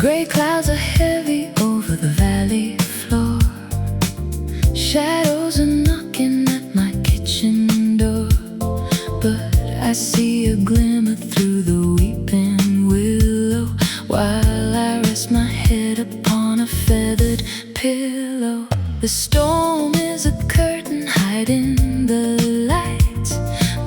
Gray clouds are heavy over the valley floor. Shadows are knocking at my kitchen door, but I see a glimmer through the weeping willow, while I rest my head upon a feathered pillow. The storm is a curtain hiding the light,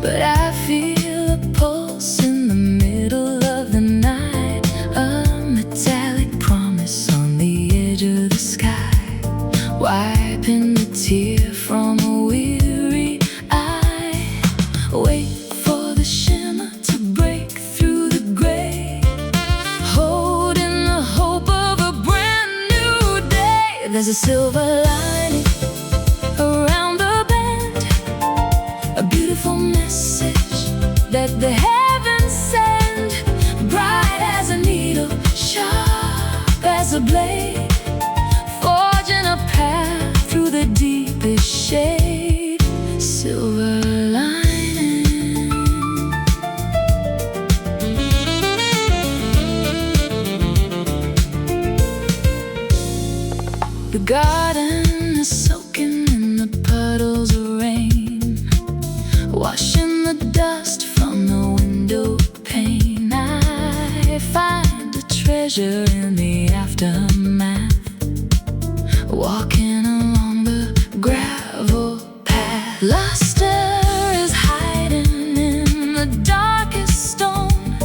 but I feel a pulse in the middle of the night, a metallic promise on the edge of the sky, wiping the tear from a weary eye. Wait for the shimmer to break through the gray, holding the hope of a brand new day. There's a silver lining around the bend, a beautiful message that the heavens send, bright as a needle, sharp as a blade, forging a path through the deepest shade. Silver lining. The garden is soaking in the puddles of rain, washing the dust from the window pane. I find a treasure in the aftermath, walking along the gravel path. Luster is hiding in the darkest stone,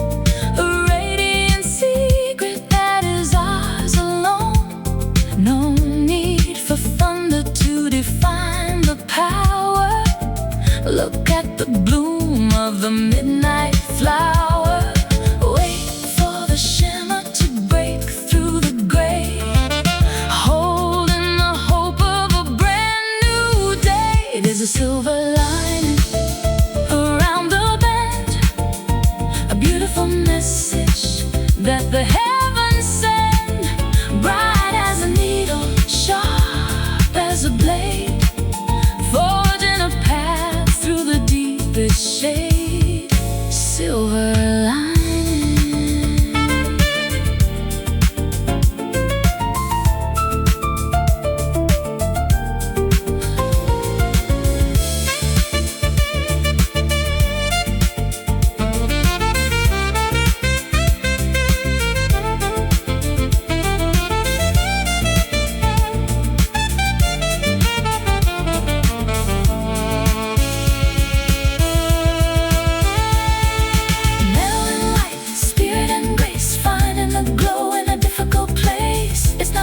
a radiant secret that is ours alone. No need for thunder to define the power. Look at the bloom of the midnight flower. Wait for the shimmer to break through the gray, holding the hope of a brand new day. There's a silver lining around the bend, a beautiful message that the heavens send, bright as a needle, sharp as a blade, forging a path through the deepest shade. Silver lining.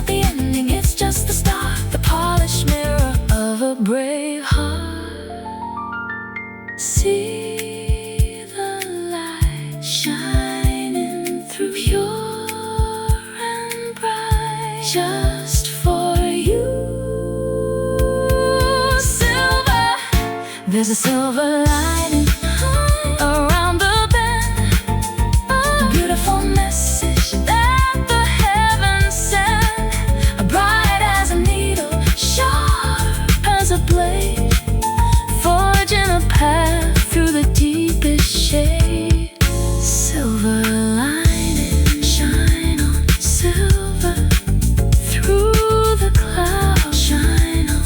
The ending, it's just the start, the polished mirror of a brave heart. See the light shining through, pure and bright, just for you. Silver, there's a silver lining around the bend, a beautiful message that the heavens send, bright as a needle, sharp as a blade, forging a path through the deepest shade. Silver lining, shine on silver, through the clouds, shine on.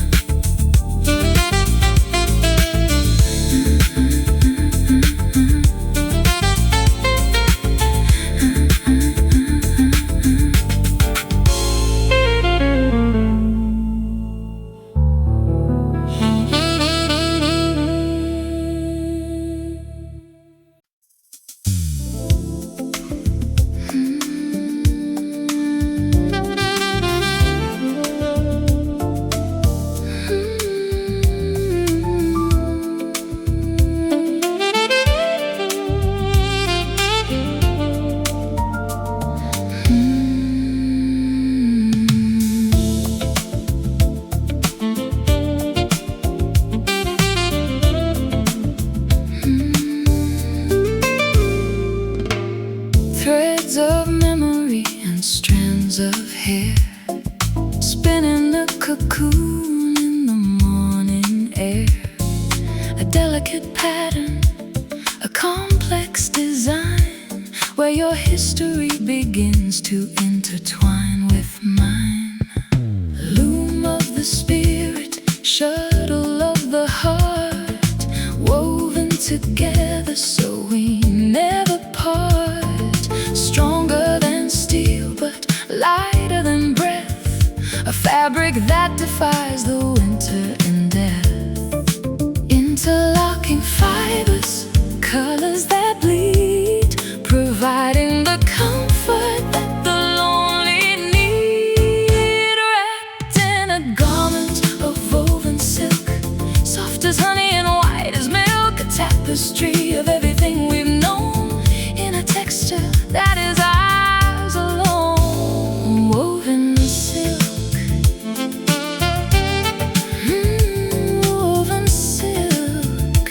Threads of memory and strands of hair, spinning the cocoon in the morning air. A delicate pattern, a complex design, where your history begins to intertwine. intertwine with mine. Loom of the spirit, shuttle of the heart, woven together so we never part. Stronger than steel but lighter than breath, a fabric that defies the winter and death. Interlocking fibers, colors that bleed, providing the comfort that the lonely need. Wrapped in a garment of woven silk, soft as honey and white as milk, a tapestry of everything we've known, in a texture that is ours alone. Woven silk, woven silk.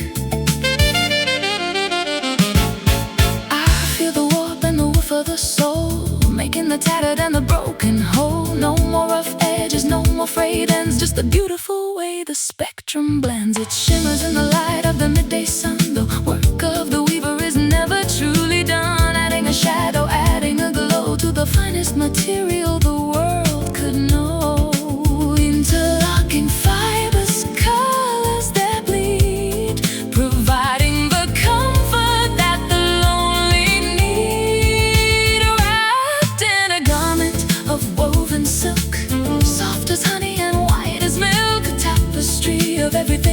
I feel the warp and the woof of the soul, making the tattered and the broken whole. No more rough edges, no more frayed ends, just the beautiful way the spectrum blends. It shimmers in the light of the midday sun. The work of the weaver is never truly done, adding a shadow, adding a glow to the finest material the world could know. Interlocking fibers, colors that bleed, providing the comfort that the lonely need. Wrapped in a garment of woven silk, soft as honey and white as milk, a tapestry of everything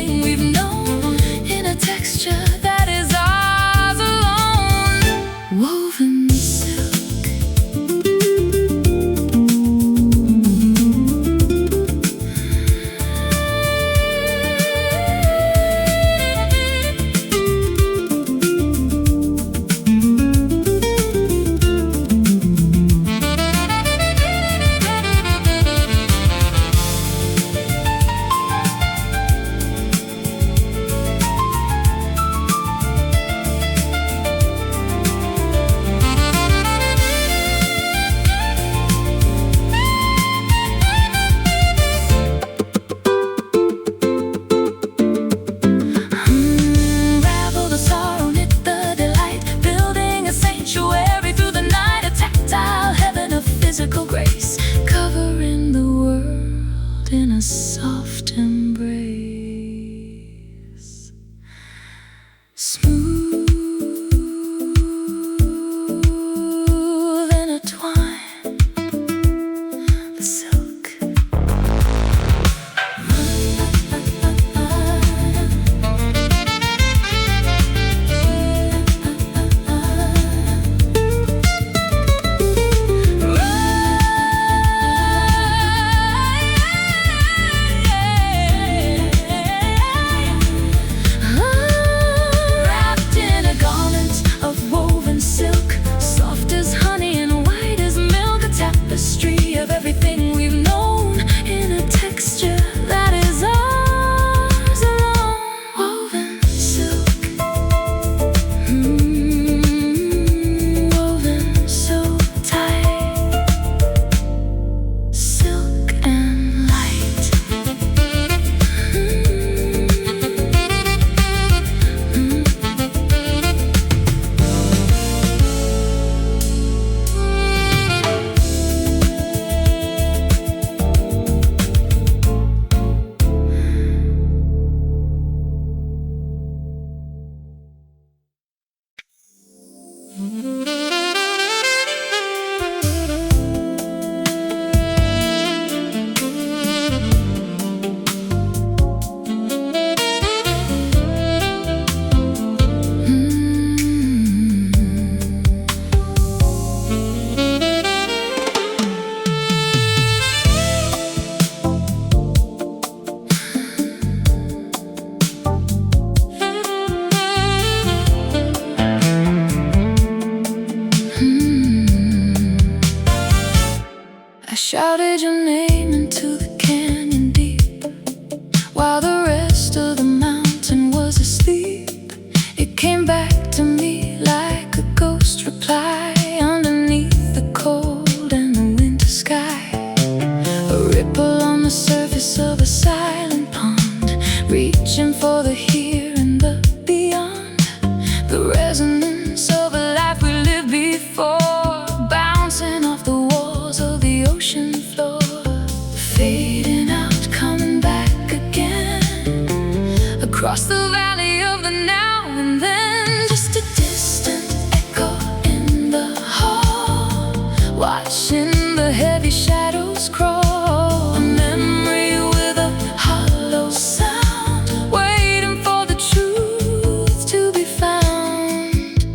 valley of the now and then. Just a distant echo in the hall, watching the heavy shadows crawl. A memory with a hollow sound, waiting for the truth to be found.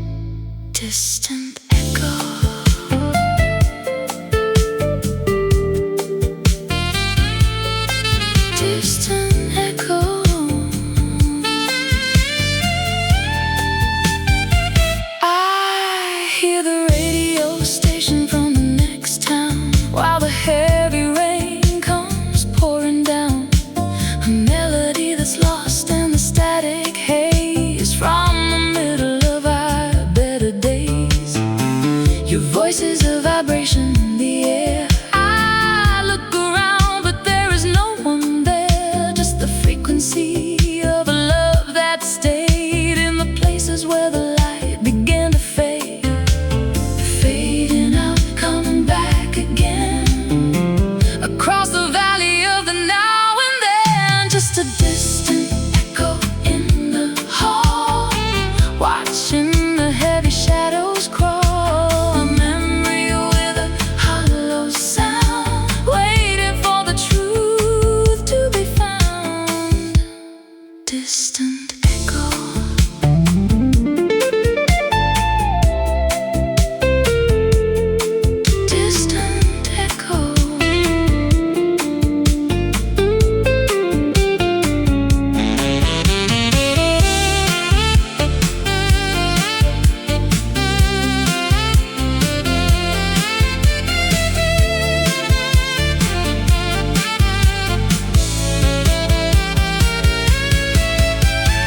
Distant echo. Distant echo. I hear the radio station from the next town, while the heavy rain comes pouring down. A melody that's lost in the static haze from the middle of our better days. Your voice is a vibration in the air. I look around, but there is no one there. Just the frequency of a love that stayed in the places where the light began to fade. Fading out, coming back again, across the valley of the now and then. Just a distant echo in the hall, watching the heavy shadows crawl. A memory with a hollow sound, waiting for the truth to be found. Distant echo. Distant echo.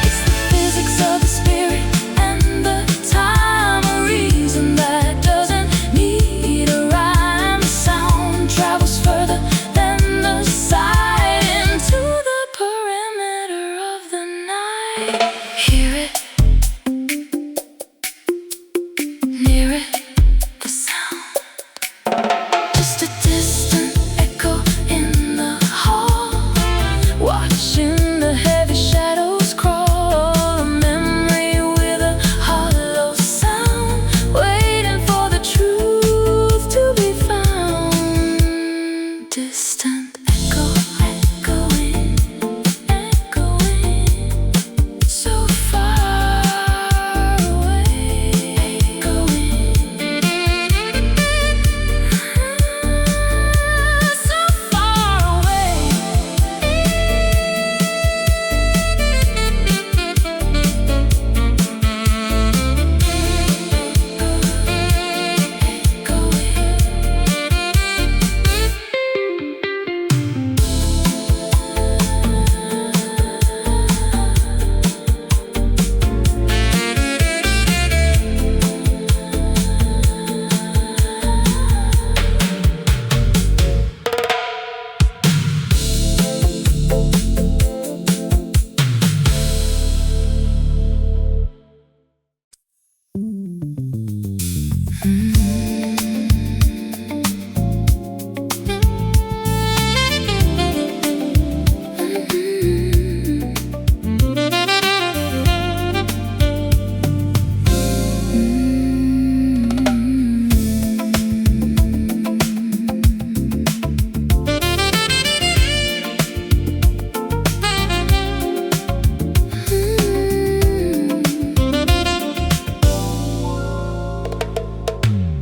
It's the physics of the spirit and the time, a reason that doesn't need a rhyme. The sound travels further than the sight, into the perimeter of the night. Hear it, near it, the sound. Just a distant echo in the hall, watching the heavy shadows crawl. A memory with a hollow sound, waiting for the truth to be found. Distant echo, echoing, echoing, so far away. Echoing, so far away.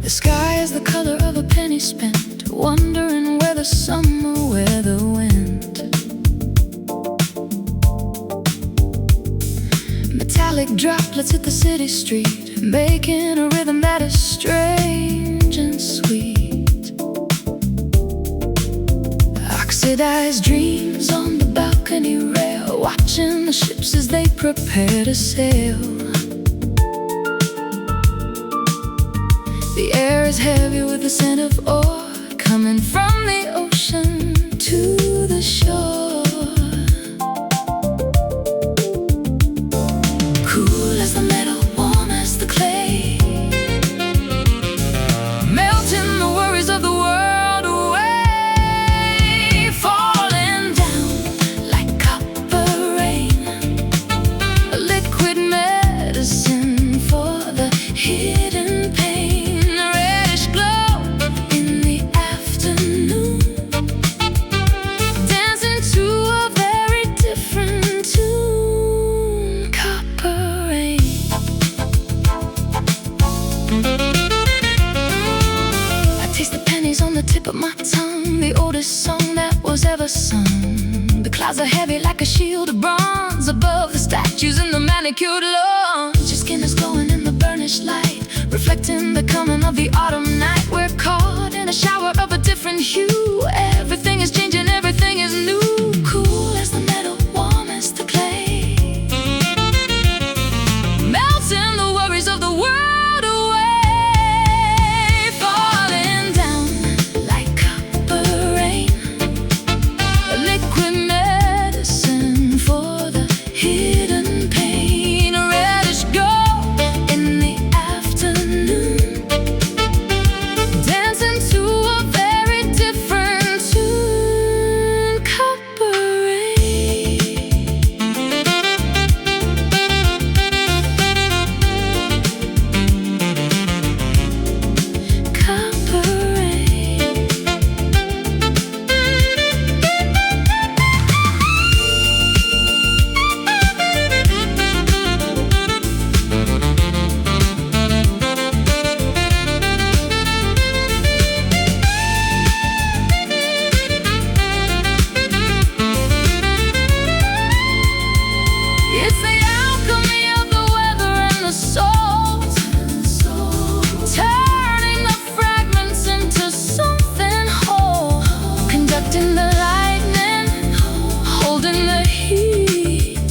The sky is the color of a penny spent, wondering where the summer weather went. Metallic droplets hit the city street, making a rhythm that is strange and sweet. Oxidized dreams on the balcony rail, watching the ships as they prepare to sail. The air is heavy with the scent of ore, coming from the ocean to the shore. Cool as the metal, warm as the clay, melting the worries of the world away. Falling down like copper rain, a my tongue, the oldest song that was ever sung. The clouds are heavy like a shield of bronze above the statues in the manicured lawns. Your skin is glowing in the burnished light, reflecting the coming of the autumn night. We're caught in a shower of a different hue. Everything is changing, everything is new. Cool as the metal, warm as the clay, melting the worries of the world away. Falling down like copper rain, a liquid medicine for the hidden pain. A reddish glow in the afternoon, dancing to a very different tune. Copper rain, copper rain. It's the alchemy of the weather and the salt, turning the fragments into something whole, conducting the lightning, holding the heat,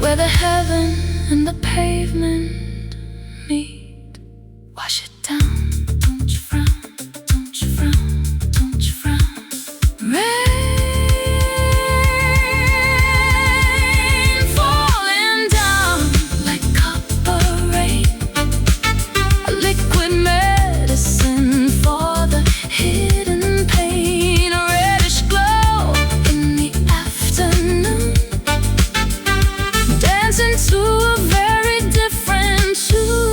where the heaven and the pavement meet. Wash it down, don't you frown, don't you frown, don't you frown. Rain falling down like copper rain, a liquid medicine for the hidden pain. A reddish glow in the afternoon, dancing to a very different tune.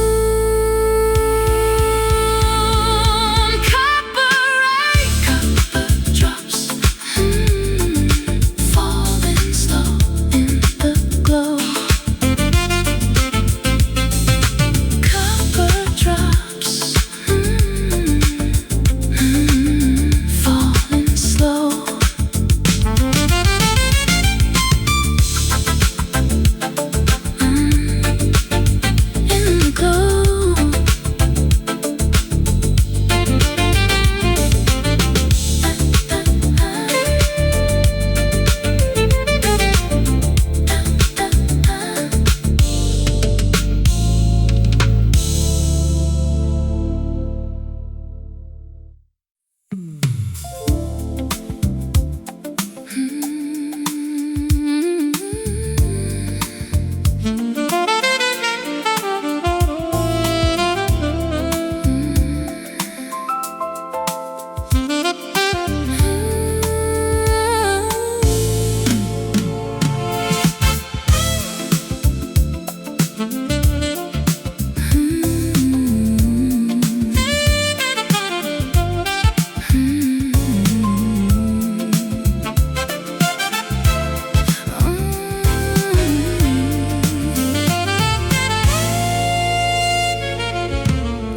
Copper rain, copper drops, falling slow in the glow. Copper drops, falling slow. In the glow.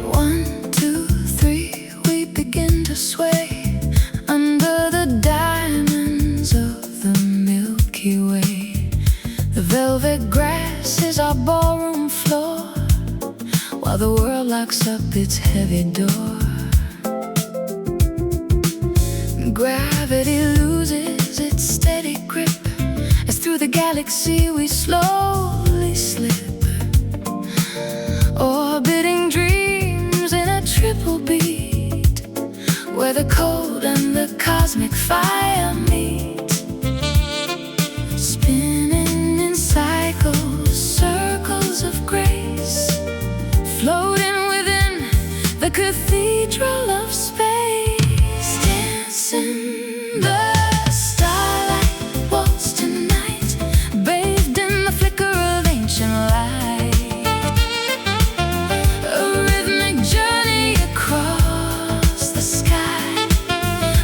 One, two, three, we begin to sway under the diamonds of the Milky Way. The velvet grass is our ballroom floor, while the world locks up its heavy door. Gravity loses its steady grip as through the galaxy we slowly slip, orbiting dreams in a triple beat, where the cold and the cosmic fire meet. Spinning in cycles, circles of grace, floating within the cathedral of space. Dancing the starlight waltz tonight, bathed in the flicker of ancient light. A rhythmic journey across the sky,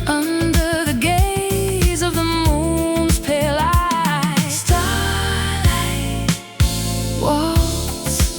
under the gaze of the moon's pale eye. Starlight waltz,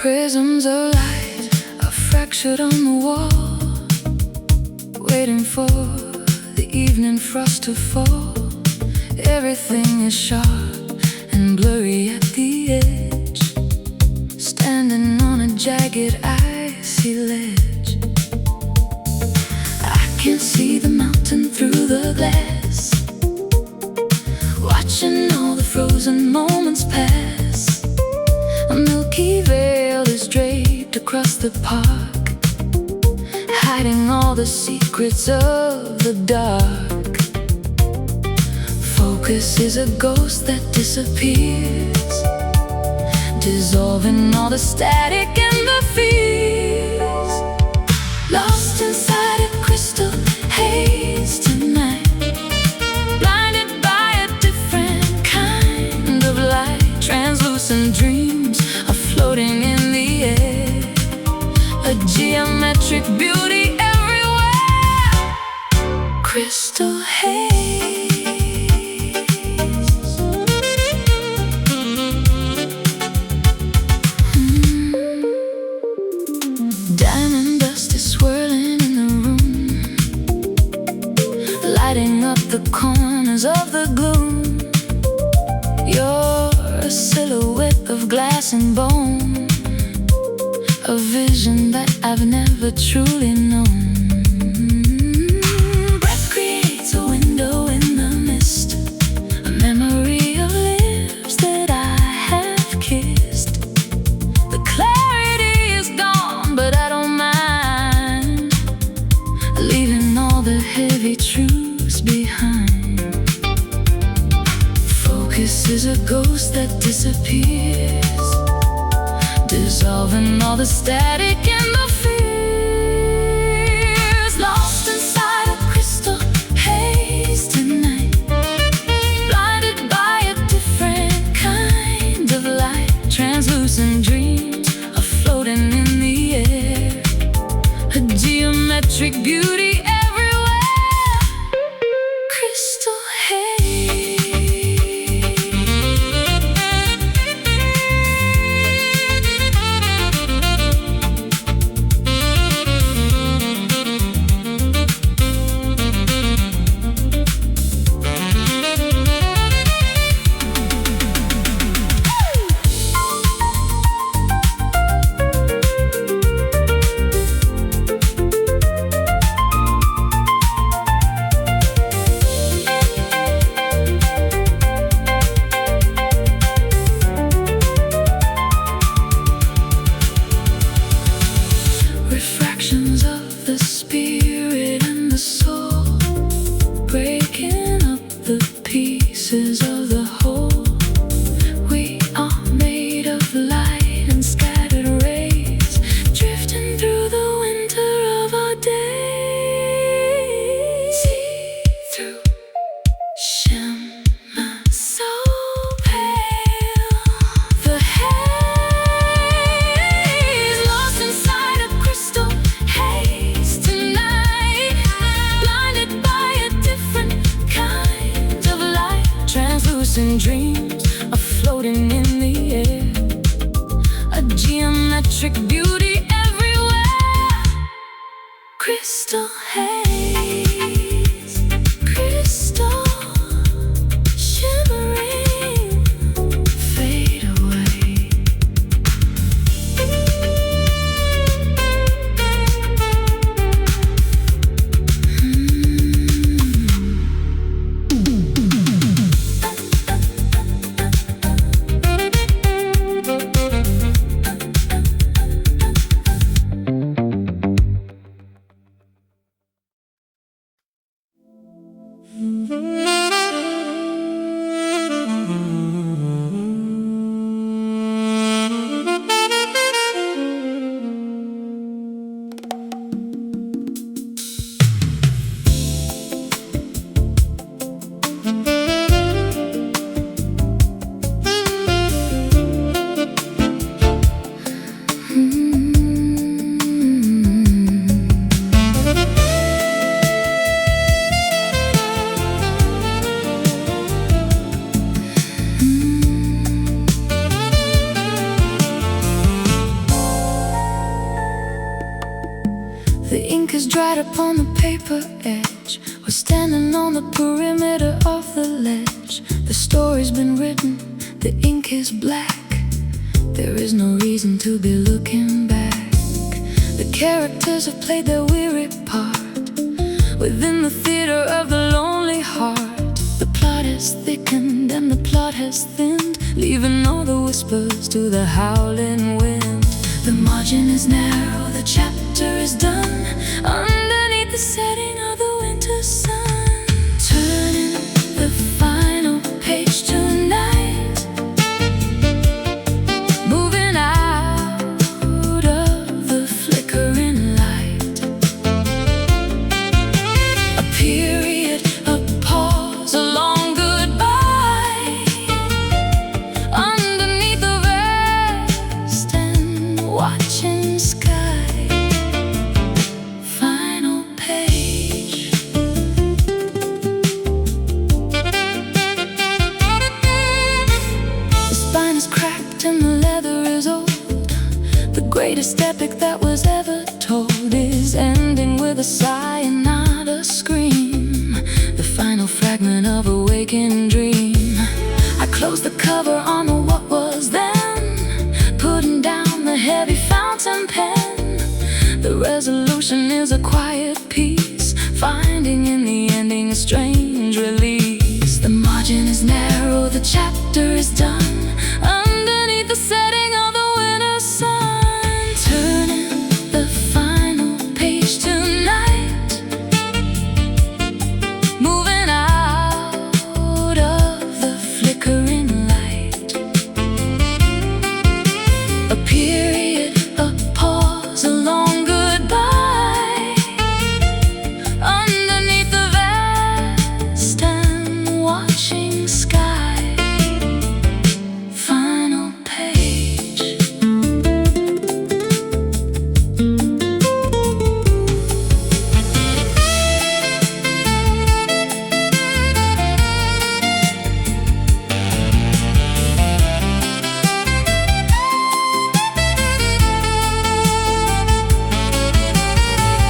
Prisms of light are fractured on the wall, waiting for the evening frost to fall. Everything is sharp and blurry at the edge, standing on a jagged icy ledge. I can see the mountain through the glass, watching all the frozen moments pass. A milky veil is draped across the park, hiding all the secrets of the dark. Focus is a ghost that disappears, dissolving all the static and the fears. Lost inside a crystal haze tonight, blinded by a different kind of light. Translucent dreams are floating in the air, a geometric beauty everywhere. Crystal haze. Diamond dust is swirling in the room, lighting up the corners of the gloom. You're a silhouette of glass and bone, a vision that I've never truly known. Breath creates a window in the mist, a memory of lips that I have kissed. The clarity is gone, but I don't mind, leaving all the heavy truths behind. Focus is a ghost that disappears, dissolving all the static and the fears. Lost inside a crystal haze tonight, blinded by a different kind of light. Translucent dreams are floating in the air, a geometric beauty everywhere. Crystal haze. Refractions of the spirit and the soul, breaking up the pieces of the whole. We are made of light and scattered rays, drifting through the winter of our days. See through shimmer so pale, the haze. Lost inside a crystal haze tonight, blinded by a different kind of light. Translucent dreams are floating in the air, a geometric beauty everywhere. Crystal haze, crystal shimmering, fade away. ink is dried upon the paper edge. We're standing on the perimeter of the ledge. The story's been written, the ink is black. There is no reason to be looking back. The characters have played their weary part within the theater of the lonely heart. The plot has thickened and the plot has thinned, leaving all the whispers to the howling wind. The margin is narrow, the chapter is done, underneath the setting of the winter sun. Turning the final page tonight, moving out of the flickering light. A period, a pause, a long goodbye, underneath the vast and watching sky. Final page. The spine is cracked and the leather is old. The greatest epic that was ever told is ending with a sigh and not a scream. The final fragment of a waking dream. I closed the cover on the what was then, putting down the heavy fountain pen. The resolution is a quiet peace, finding in the ending a strange release. The margin is narrow, the chapter is done, underneath the setting of the winter sun. Turning the final page tonight, moving out of the flickering light. A period, a pause, a long goodbye, underneath the vast and watching sky. Final page.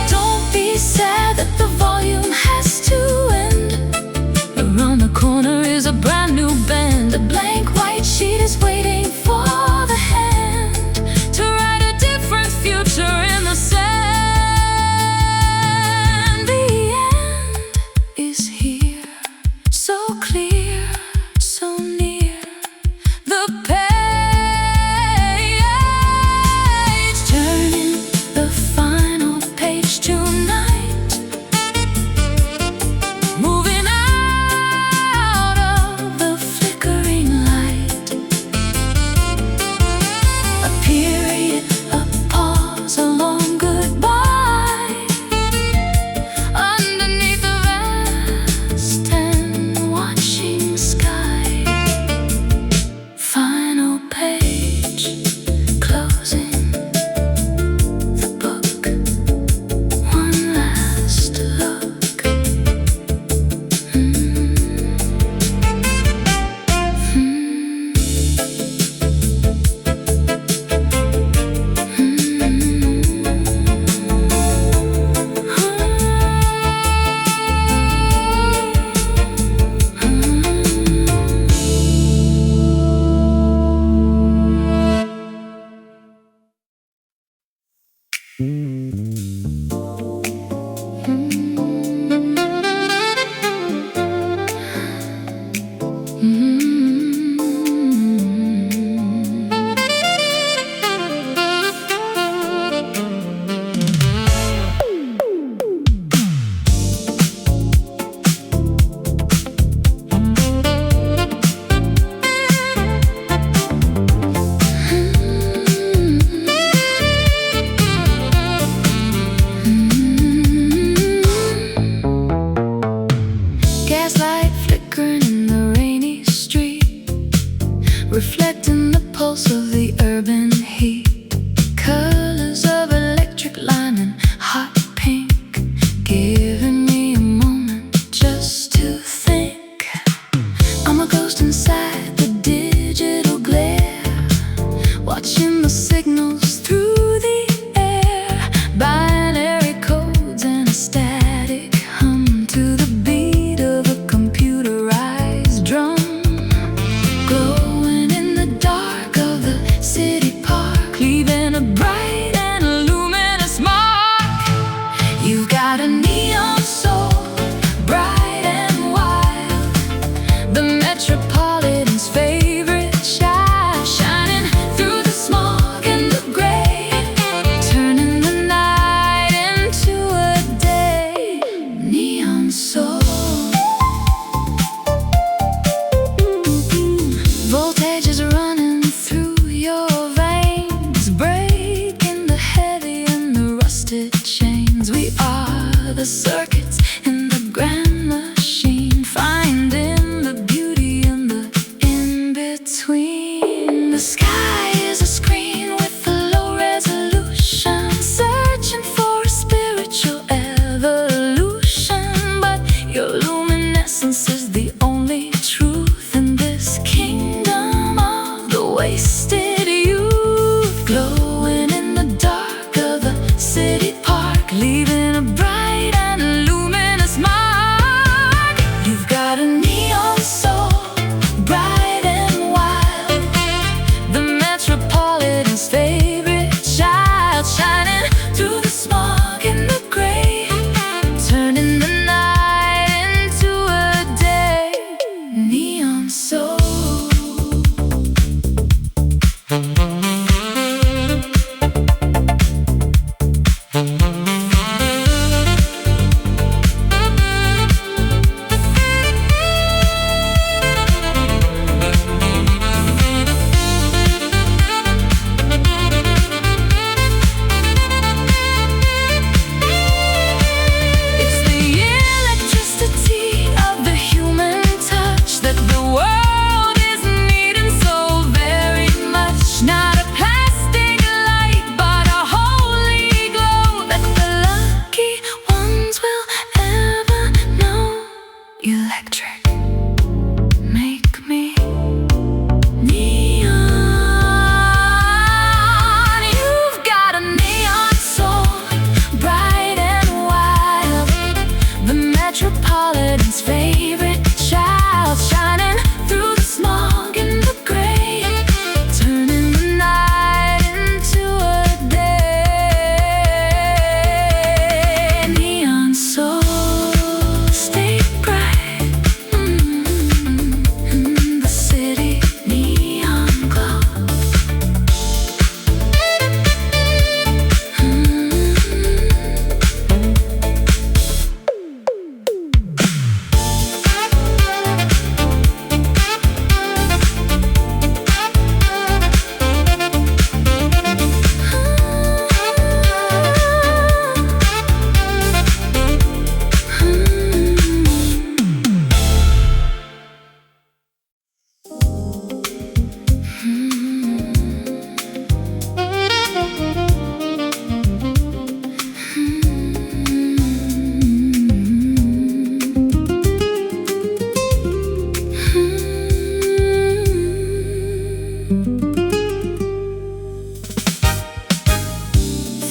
Don't be sad that the volume has to end. Around the corner is a brand new bend. A blank white sheet is waiting for the hand to write a different future in the sand. The end is here, so clear, so near. The page, turning the final page tonight, moving out of the flickering light. A period, a pause, a long goodbye, underneath the vast and watching sky. Final page, closing the book. One last look. Gaslight flickering in the rainy street, reflecting the pulse of the urban heat. Colors of electric lime and hot pink, giving me a moment just to think. I'm a ghost inside the digital glare, watching the signals through the air. Binary codes between. The sky is a screen with a low resolution, searching for a spiritual evolution. But your luminescence is the only truth in this kingdom of the wasted youth, glowing in the dark of a city park, leaving a bright and luminous mark. You've got a neon soul, bright and wild, the metropolitan's favorite child, shining through the smog and the gray, turning the night into a day. Neon soul. Electric, make me neon. You've got a neon soul, bright and wild, the metropolitan's favorite child, shining through the smog and the gray, turning the night into a day. Neon soul, stay bright.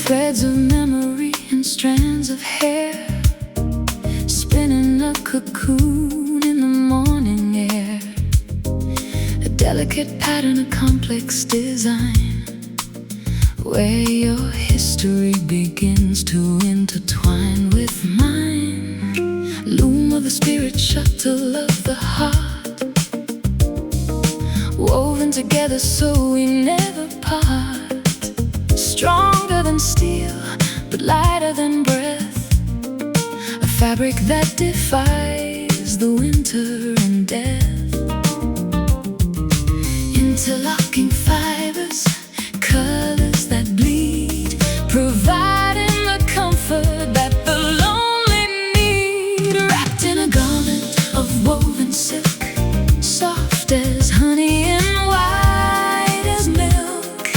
Threads of memory and strands of hair, spinning a cocoon in the morning air. A delicate pattern, a complex design, where your history begins to intertwine with mine. Loom of the spirit, shuttle of the heart, woven together so we never part. Stronger than steel, but lighter than breath, a fabric that defies the winter and death. Interlocking fibers, colors that bleed, providing the comfort that the lonely need. Wrapped in a garment of woven silk, soft as honey and white as milk,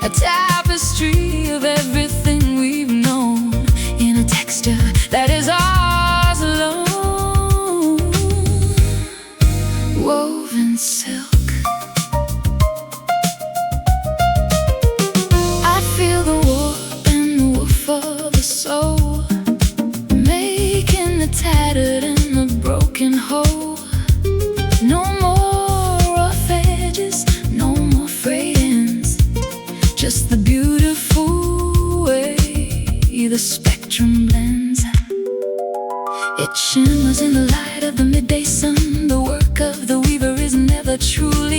a tapestry of everything we've known, in a texture that is ours alone. Woven silk, I feel the warp and the woof of the soul, making the tattered and the broken whole. No more rough edges, no more frayed ends, just the beautiful way the spectrum blends. It shimmers in the light of the midday sun. The work of the weaver is never truly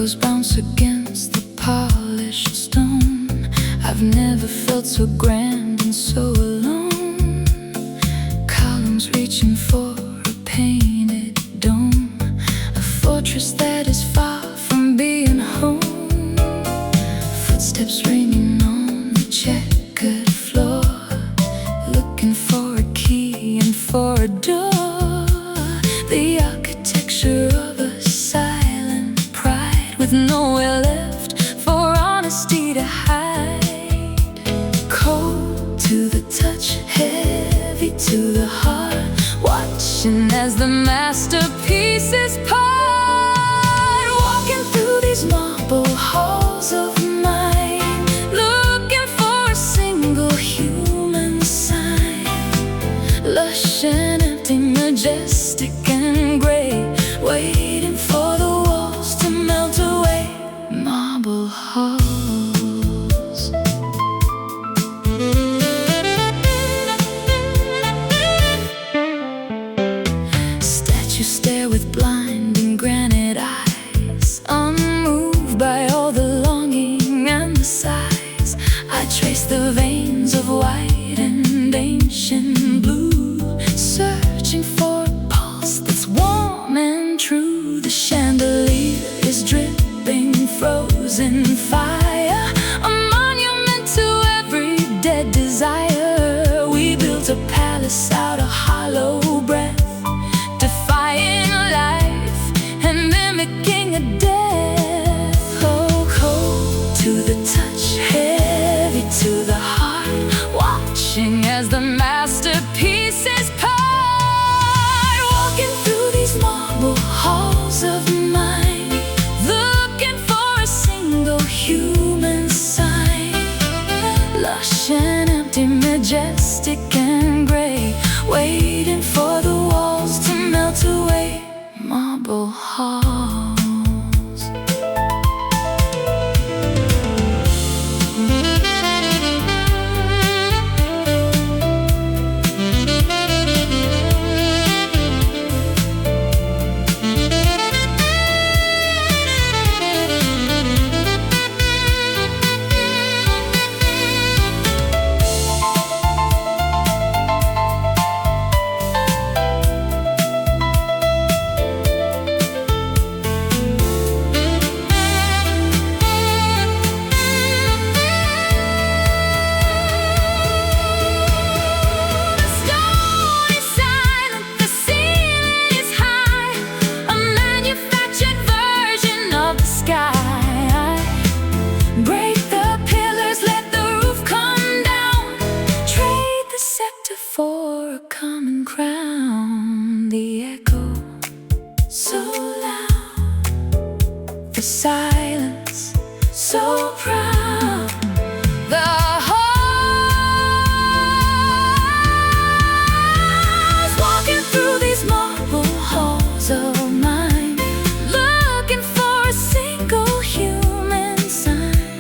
echoes bounce against the polished stone. I've never felt so grand and so alone. Columns reaching for a painted dome, a fortress that is far from being home. Footsteps ringing on the checkered floor, looking for a key and for a door. The architecture of a silent pride, with nowhere left for honesty to hide. Cold to the touch, heavy to the heart, watching as the masterpieces part. Walking through these marble halls of mine, looking for a single human sign. Lush and empty, majestic and gray, waiting for the walls to melt away. Marble halls. Statues stare with blinding granite eyes, unmoved by all the longing and the sighs. I trace the veins of white and ancient blue, searching for a pulse that's warm and true. The chandelier is dripping frozen fire, a monument to every dead desire. We built a palace out of hollow breath, defying life and mimicking a death. Oh, cold to the touch, heavy to the heart, watching as the masterpieces part. Walking through these marble halls of mine, looking for a single human sign. Lush and empty, majestic and gray, waiting for the walls to melt away. Marble halls. For a common crown, the echo so loud, the silence so proud. The halls, walking through these marble halls of mine, looking for a single human sign.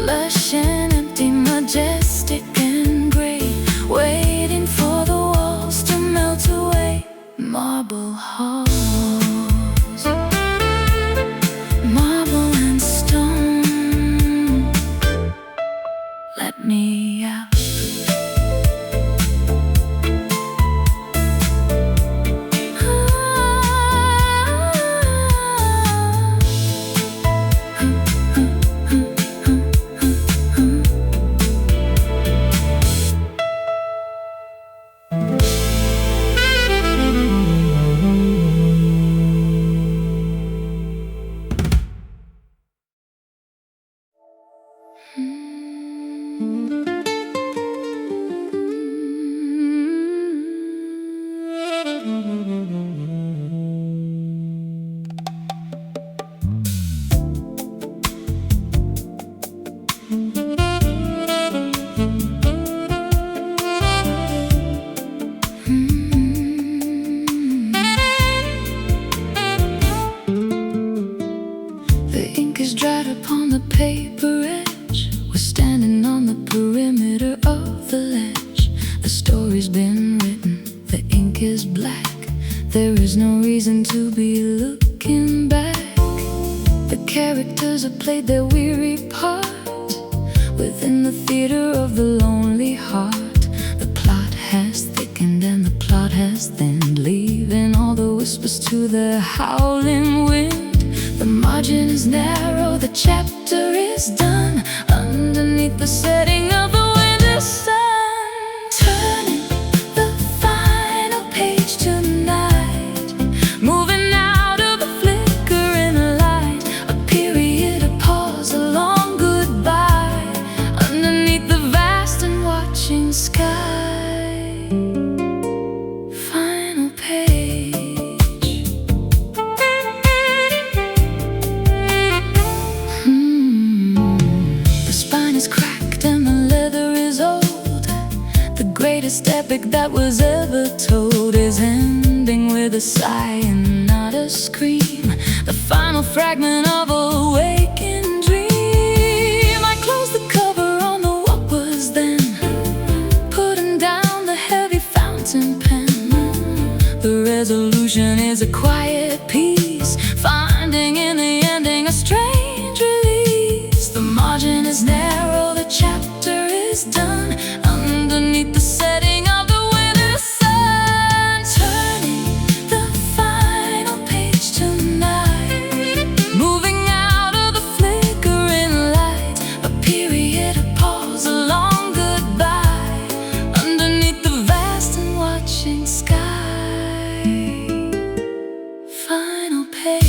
Lush and empty, majestic and gray, waiting for the walls to melt away. Marble halls, marble and stone. Let me out. paper edge. We're standing on the perimeter of the ledge. The story's been written, the ink is black. There is no reason to be looking back. The characters have played their weary part within the theater of the lonely heart. The plot has thickened and the plot has thinned, leaving all the whispers to the howling wind. The margin is narrow, the chapter is done, underneath the setting of the winter sun. Turning the final page tonight, moving out of the flickering light, a period, a pause, a long goodbye, underneath the vast and watching sky. Final page. The spine is cracked and the leather is old. The greatest epic that was ever told is ending with a sigh and not a scream, the final fragment of a waking dream. I closed the cover on the what was then, putting down the heavy fountain pen. The resolution is a quiet peace, finding in the ending a strange release. The margin is narrow, the chapter is done, underneath the setting of the winter sun. Turning the final page tonight, moving out of the flickering light, a period, a pause, a long goodbye, underneath the vast and watching sky. Final page.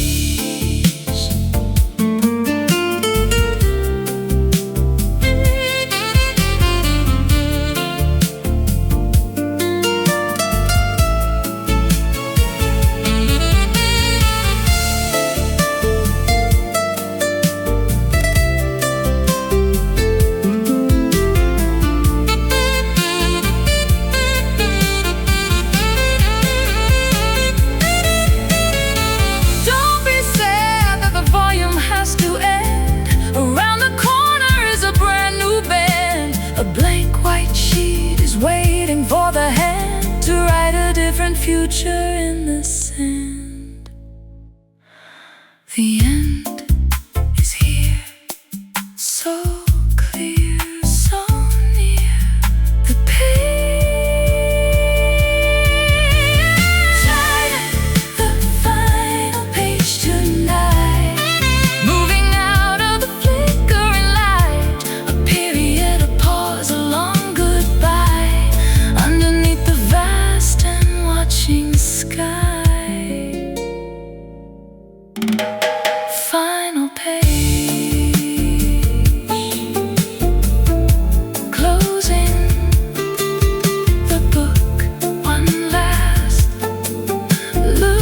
For the hand to write a different future in the sand. The end is here, so clear, so near. The page, the final page tonight, moving out of the flickering light, a period, a pause, a long goodbye, underneath the vast and watching sky. Final page. Closing the book, one last look.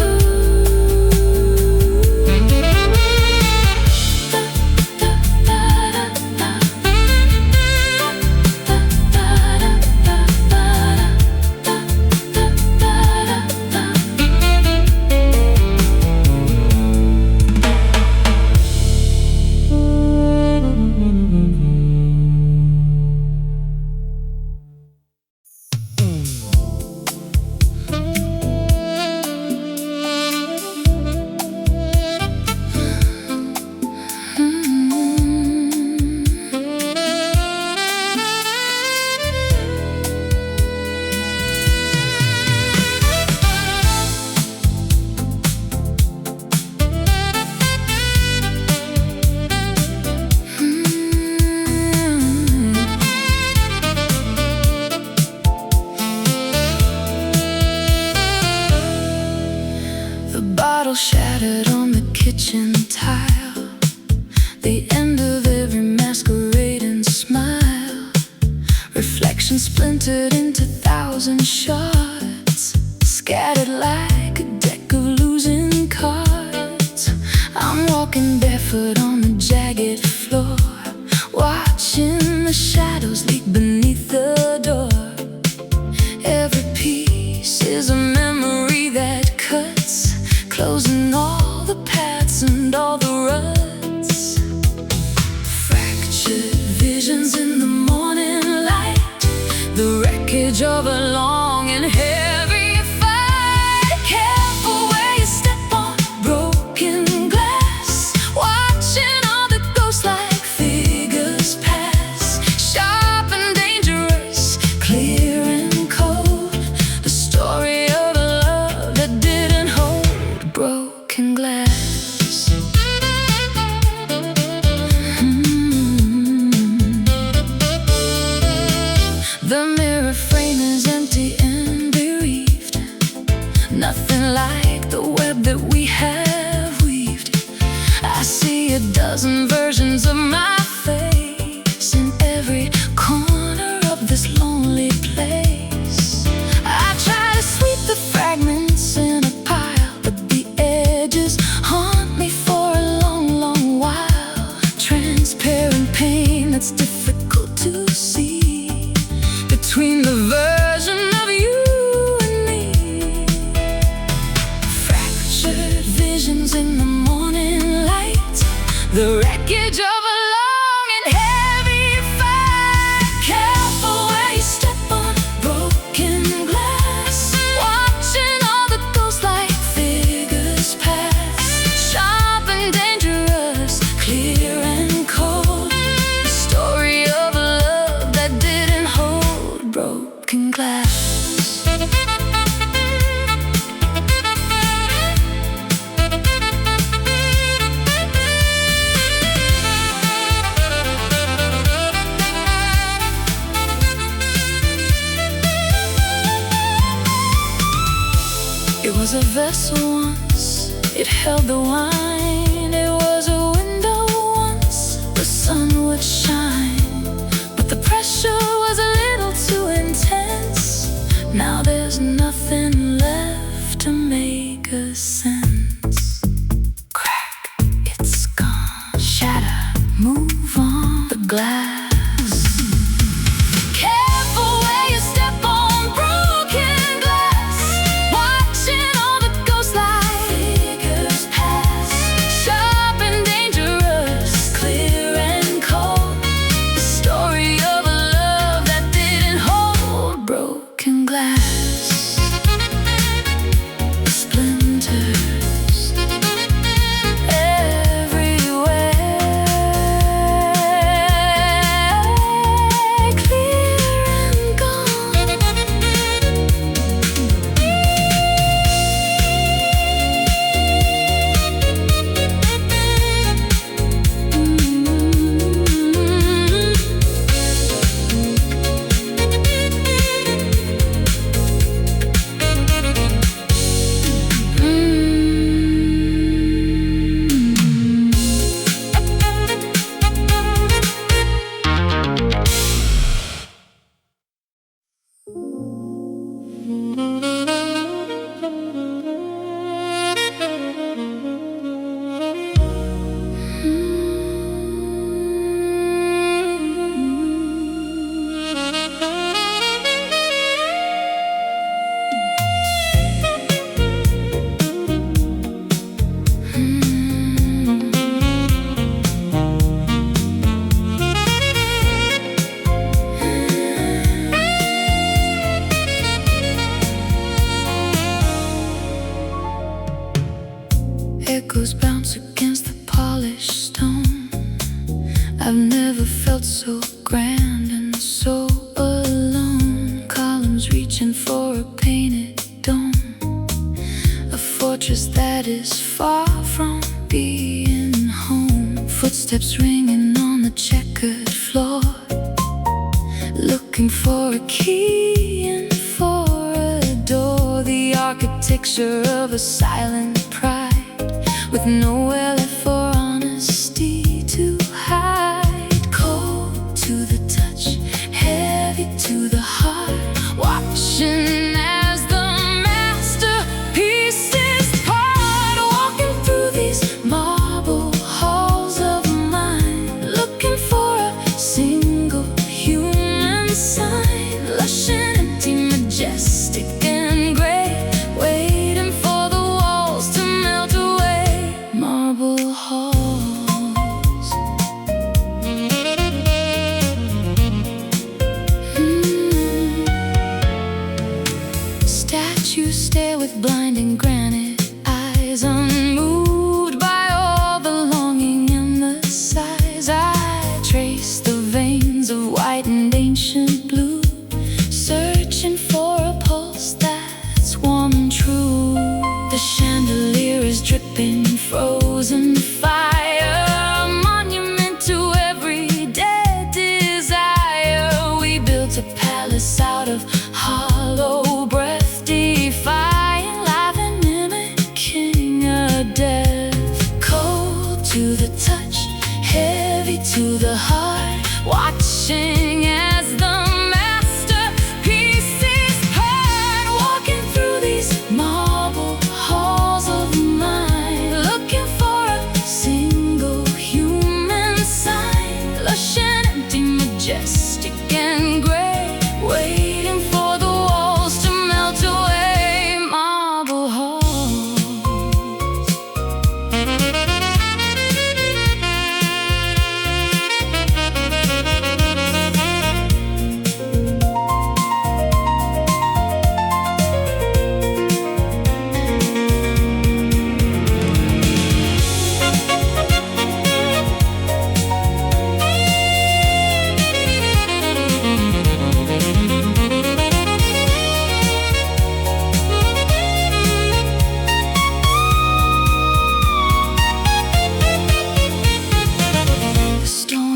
Shattered on the kitchen tile, the end of every masquerading smile. Reflection splintered into thousand shards, scattered like a deck of losing cards. I'm walking barefoot on the jagged floor, watching the shadows leak beneath the door. Every piece is a memory that cuts, closing all the paths and all the ruts. Fractured visions in the morning light, the wreckage of a long and heavy fight. Careful where you step on broken glass, watch nothing like the web that we have weaved. I see a dozen versions of my face in every corner of this lonely place. I try to sweep the fragments in a pile, but the edges haunt me for a long, long while. Transparent pain that's difficult to see between the version of you and me. Fractured visions in the morning light, the wreckage of a long and heavy fight. Careful where you step on broken glass, watching all the ghost-like figures pass. Sharp and dangerous, clear and cold, the story of a love that didn't hold broken glass. It was a vessel once, it held the wine. It was a window once, the sun would shine. But the pressure was a little too intense. Now there's nothing left to make a sense. Crack, it's gone. Shatter, move on the glass. Careful where you step on broken glass, watching all the ghost-like figures pass. Sharp and dangerous, clear and cold, the story of a love that didn't hold broken glass. Splinters everywhere, clear and gone. Echoes bounce against the polished stone. I've never felt so grand and so alone. Columns reaching for a painted dome, a fortress that is far from being home. Footsteps ringing on the checkered floor, looking for a key and for a door. The architecture of a silent pride, with nowhere left for honesty to hide. Cold to the touch, heavy to the heart, watching as the masterpieces part. Walking through these marble halls of mine, looking for a single human sign. Lush and empty, majestic and gray, waiting for the walls to melt away. Marble halls. Statues stare with blinding granite eyes, unmoved by all the longing and the sighs. I trace the veins of white and ancient blue, searching for a pulse that's warm and true. The chandelier is dripping frozen fire, a monument to every dead desire. We built a palace out of hollow breath, defying life watching as the masterpieces burn. Walking through these marble halls of mine, looking for a single human sign. Lush and empty, majestic and gray, waiting for the walls to melt away. Marble halls.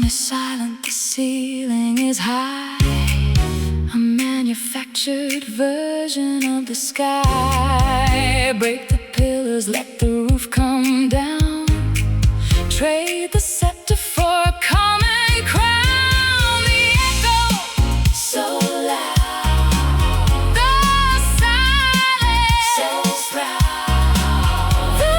Silent, the ceiling is high, a manufactured version of the sky. Break the pillars, let the roof come down. Trade the scepter for a common crown. The echo so loud, the silence so proud. The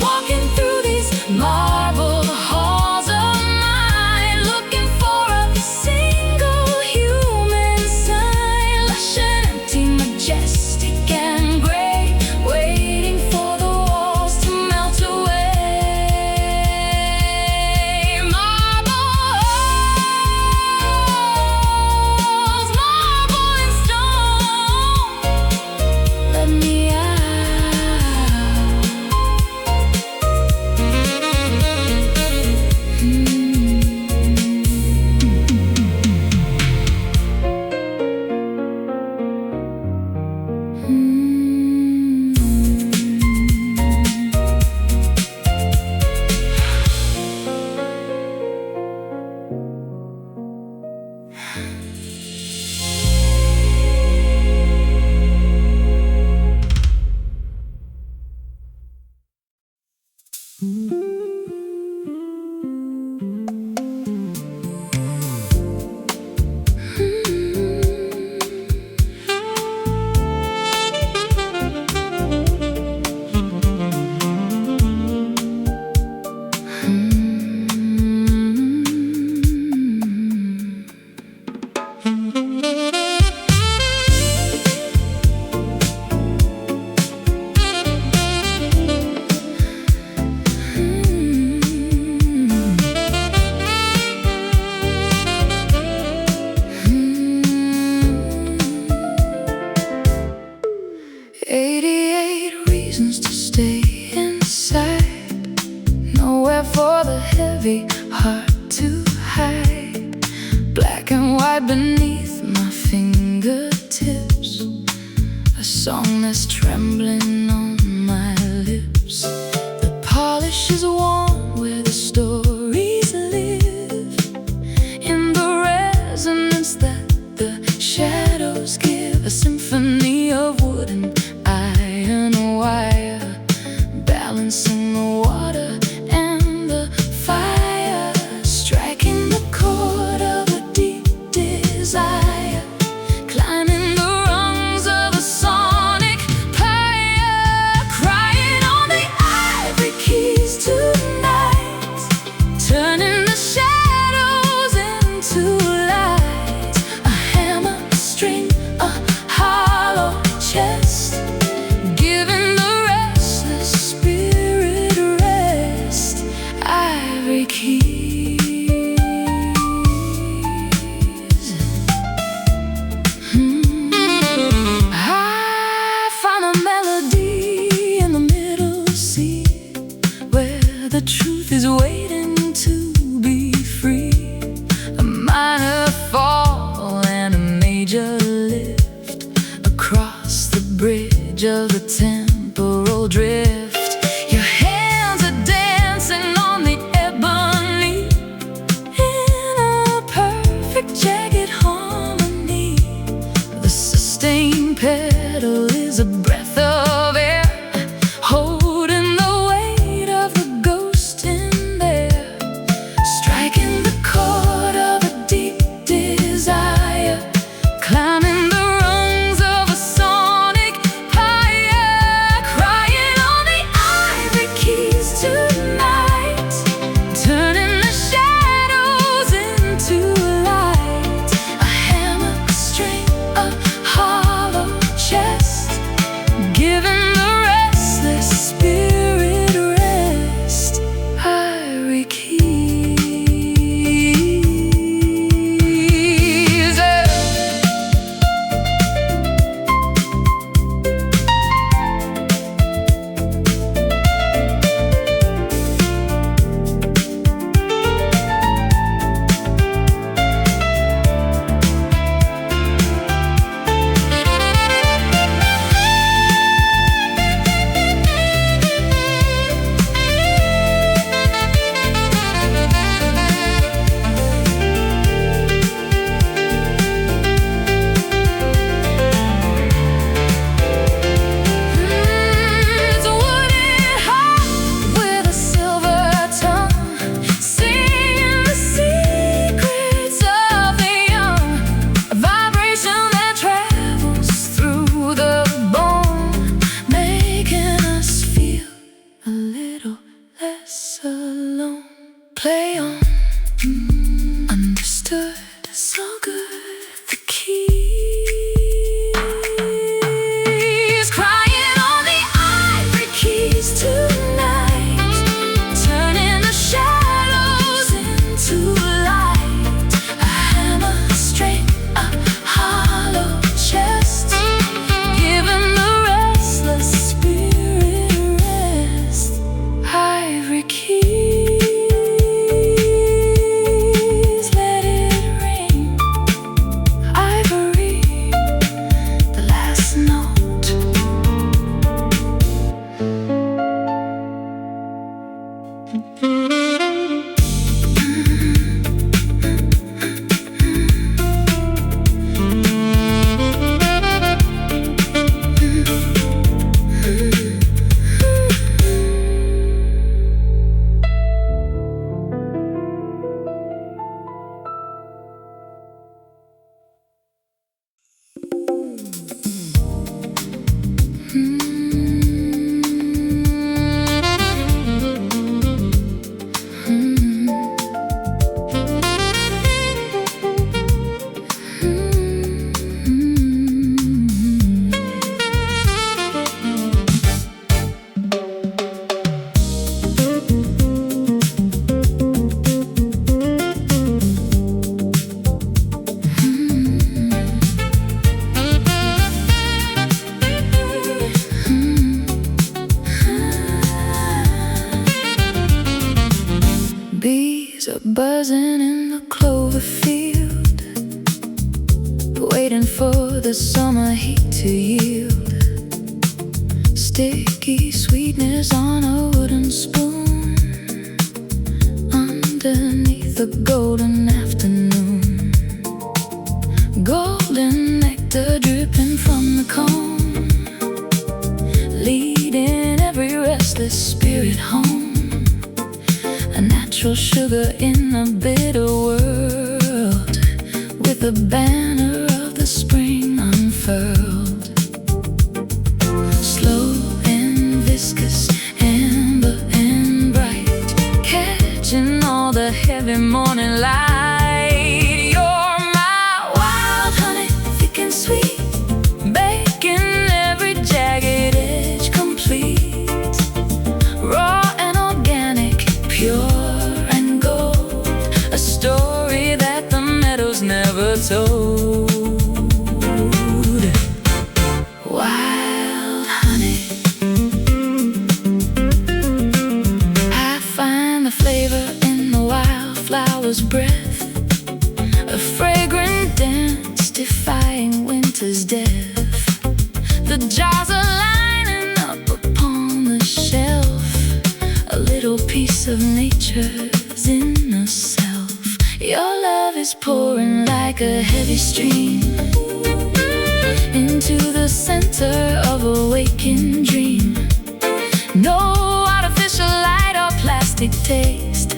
walking through these marble halls of mine, looking for a single human sign. Lush and empty, majestic and gray, waiting for the walls to melt away. Marble halls, marble and stone, let me out. Reasons to stay inside, nowhere for the heavy heart to hide. Black and white beneath my fingertips, a song that's trembling on my lips. The polish is worn where the stories live, in the resonance that the shadows give. A symphony of wood and iron wire, balancing the water and the fire, striking the chord of a deep desire, climbing the rungs of a sonic pyre. buzzing in the clover field, waiting for the summer heat to yield. Sticky sweetness on a wooden spoon, underneath the golden afternoon. Golden nectar dripping from the comb, leading every restless spirit home. A natural sugar in a bitter world, with the banner of the spring unfurled. Slow and viscous, amber and bright, catching all the heavy morning light. You're my wild honey, thick and sweet, baking every jagged edge complete. Raw and organic, pure and gold, a story that the meadows never told. Wild honey, I find the flavor in the wildflower's breath, a fragrant dance defying winter's death. The jars are lining up upon the shelf, a little piece of nature's inner self. Your love is pouring like a heavy stream into the center of a waking dream. No artificial light or plastic taste,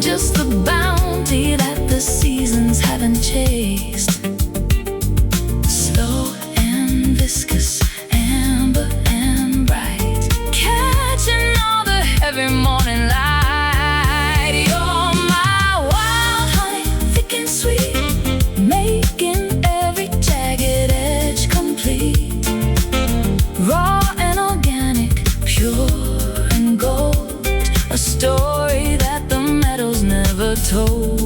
just the bounty that the seasons haven't chased. Slow and viscous, amber and bright, catching all the heavy morning light. You're my wild honey, thick and sweet, making every jagged edge complete. Raw and organic, pure and gold, a story that the meadows never told.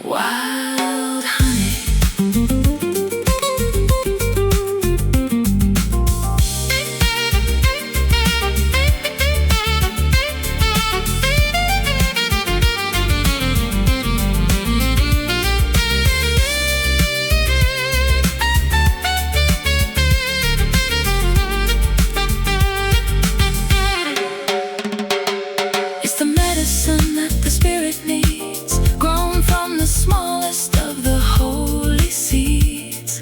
Wild honey. It's the medicine that the spirit needs, grown from the smallest of the holy seeds.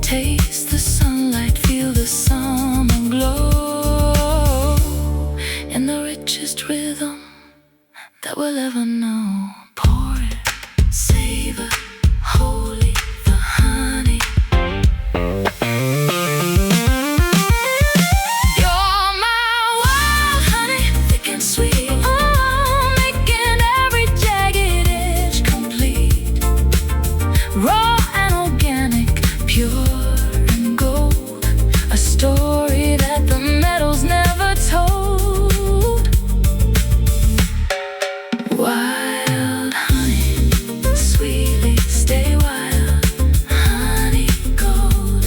Taste the sunlight, feel the summer glow, in the richest rhythm that we'll ever know. Pour it, savor, holy, the honey. You're my wild honey, thick and sweet, making every jagged edge complete. Raw and organic, pure and gold, a story that the meadows never told. Wild honey, sweetly stay wild, honey gold.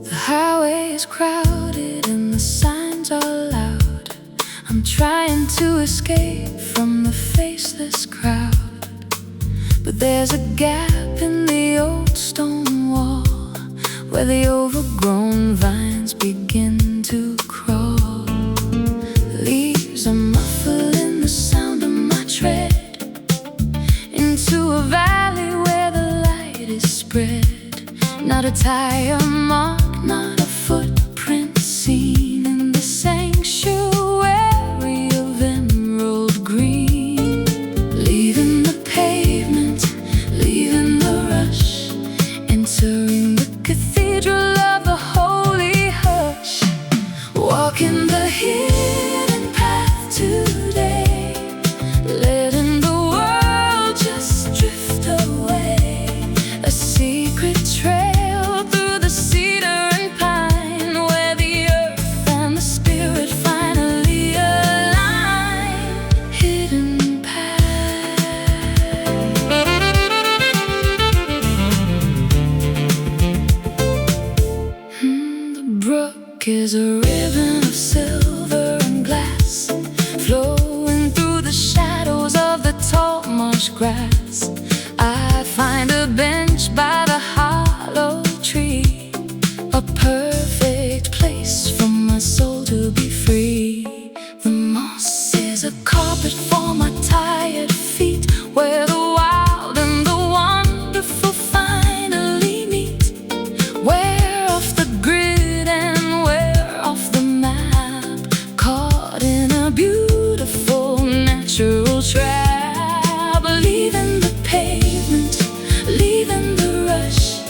The highway is crowded and the signs are loud. I'm trying to escape from the faceless crowd, but there's a gap in the old stone wall where the overgrown vines begin to crawl. Leaves are muffling the sound of my tread into a valley tire mark, not a footprint seen in the sanctuary of emerald green. Leaving the pavement, leaving the rush, entering the cathedral of the holy hush. Walking the hidden path today, letting the world just drift away. A secret trail through the cedar and pine, where the earth and the spirit finally align. Hidden path. The brook is a ribbon of silver and glass, flowing through the shadows of the tall marsh grass. I find a bench by the hollow tree, a perfect place for my soul to be free. The moss is a carpet for my tired feet, where the wild and the wonderful finally meet. We're off the grid and we're off the map, caught in a beautiful natural trap. Leaving the pavement, leaving the rush,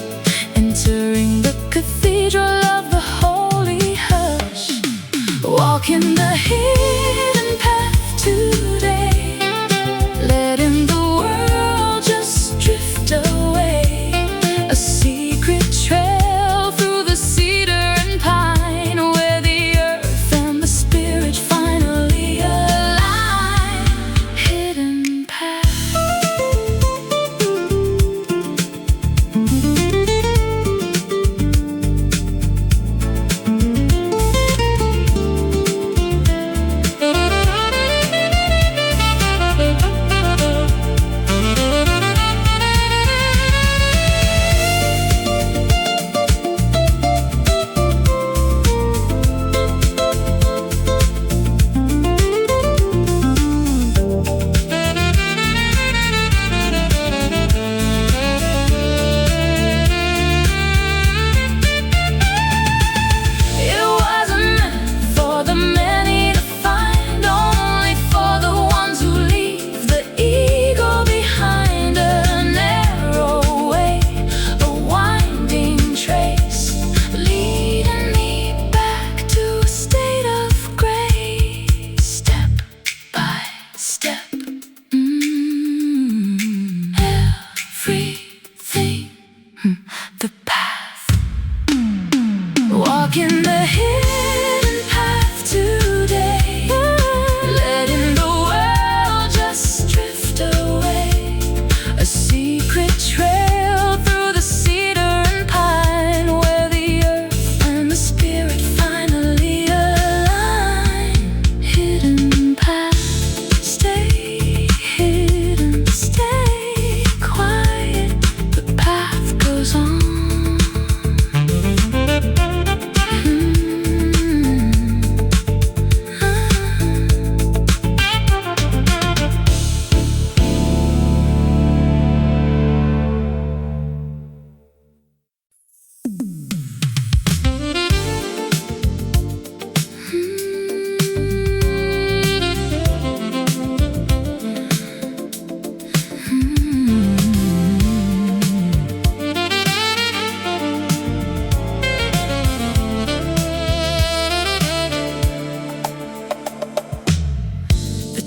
entering the cathedral of the holy hush. Walking the hidden path today, letting the world just drift away. A secret trail through the cedar and pine, where the earth and the spirit finally align. Hidden path. The path. Walking the hidden path today, letting the world just drift away. A secret trail through the cedar and pine, where the earth and the spirit finally align. Hidden path. Stay hidden, stay quiet. The path goes on.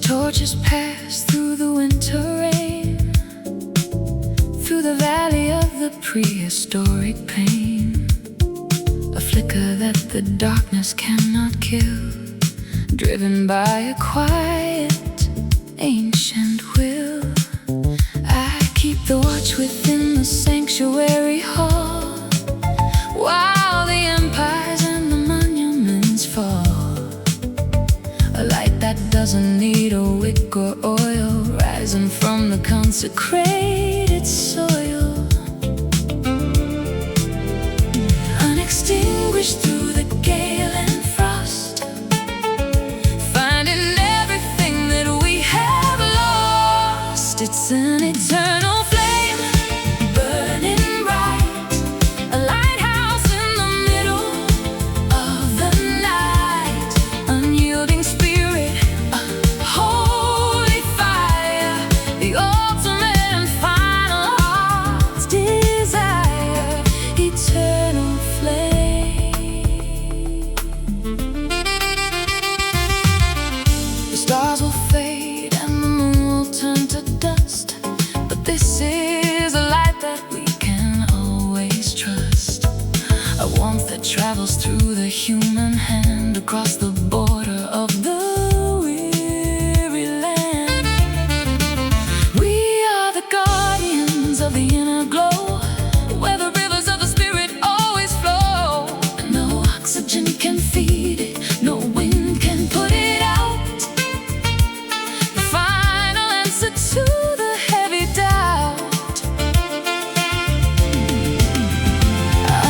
Torches pass through the winter rain, through the valley of the prehistoric pain. A flicker that the darkness cannot kill, driven by a quiet, ancient will. I keep the watch within the sanctuary hall, while the empires and the monuments fall. A light that doesn't need a wick or oil, rising from the consecrated soil. Unextinguished through the gale and frost, finding everything that we have lost. It's an eternal flame, burning bright, a light that travels through the human hand across the border of the weary land. We are the guardians of the inner glow, where the rivers of the spirit always flow. No oxygen can feed it, no wind can put it out. The final answer to the heavy doubt,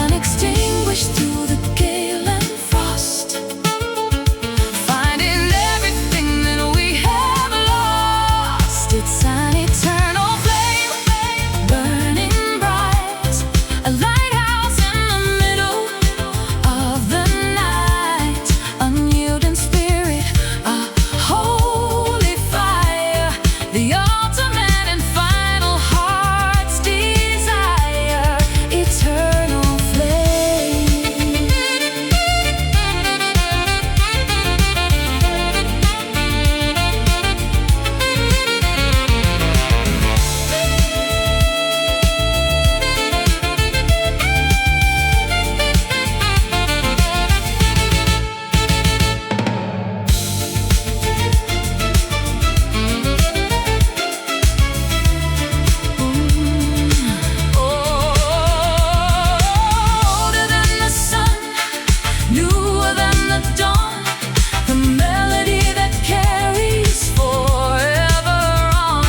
unextinguished through the gale and frost, finding everything that we have lost. It's an eternal flame, burning bright, a lighthouse in the middle of the night, unyielding spirit, a holy fire, the ultimate and final heart's desire, eternal flame. Older than the sun, newer than the dawn, the melody that carries forever on.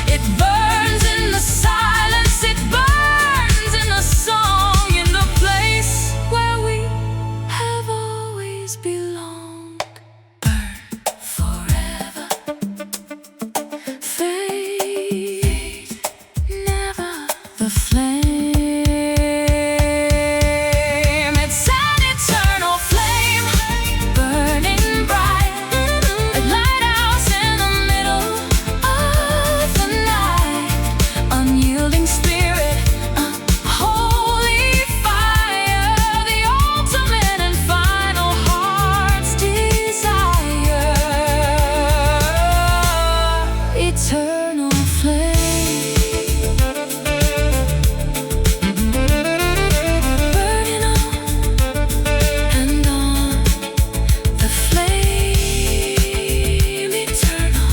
It burns in the silence, it burns in the song, in the place where we have always belonged. Burn forever, fade never. The flame, it's an eternal flame, burning bright, a lighthouse in the middle of the night, unyielding spirit, a holy fire, the ultimate and final heart's desire, eternal flame. Burning on and on, the flame eternal.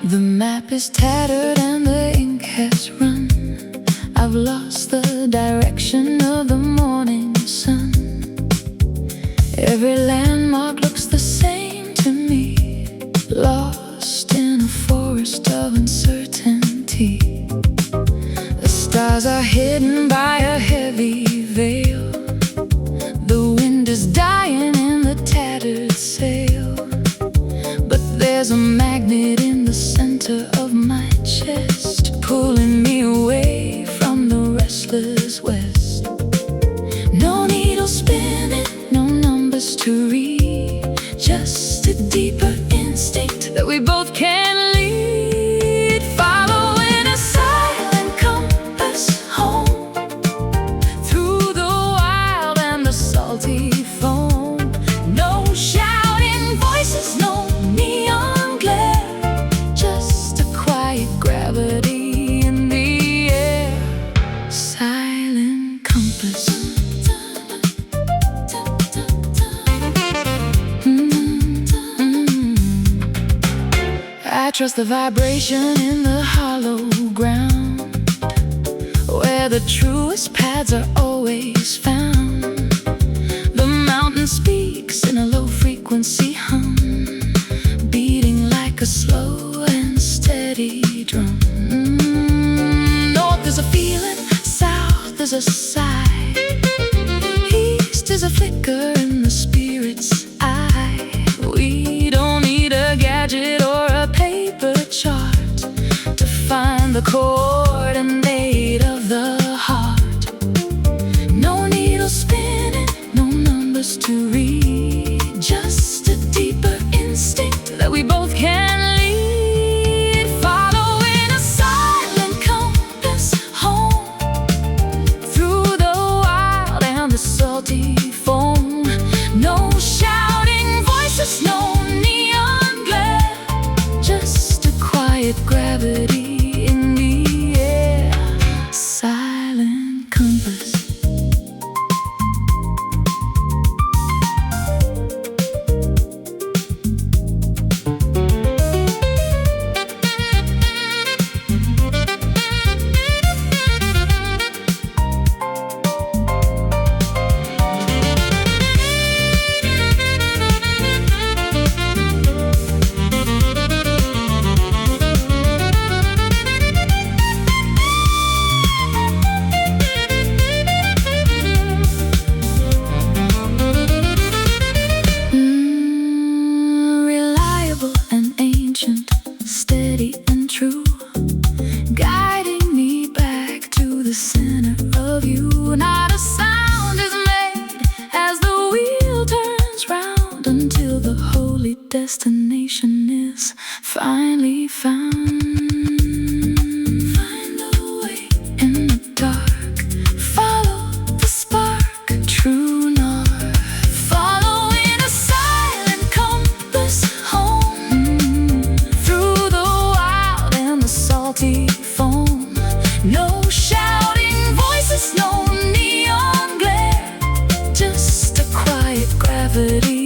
The map is tattered and the ink has run. I've lost the direction of the morning sun. Every landmark looks the same to me, lost in a forest of uncertainty. The stars are hidden by a heavy veil. The wind is dying in the tattered sail, but there's a magnet in the center of my chest, pulling me away from the restless west. No needle spinning, no numbers to read, just a deeper instinct that we both can lead. Following a silent compass home, through the wild and the salty foam. No shouting voices, no neon glare, just a quiet gravity in the air. Silent compass, trust the vibration in the hollow ground, where the truest paths are always found. The mountain speaks in a low frequency hum, beating like a slow and steady drum. North is a feeling, south is a sigh, east is a flicker in the spirit's eye. We don't need a gadget or a paper chart to find the coordinate of the heart. No needle spinning, no numbers to read, just a deeper instinct that we both can lead. Following a silent compass home, through the wild and the salty foam. No shouting voices, no neon glare, just a quiet gravity in the air. Silent compass. Steady and true, guiding me back to the center of you. Not a sound is made as the wheel turns round, until the holy destination is finally found. Find the way in the dark, follow the spark, true north. Following a silent compass home, salty foam. No shouting voices, no neon glare, just a quiet gravity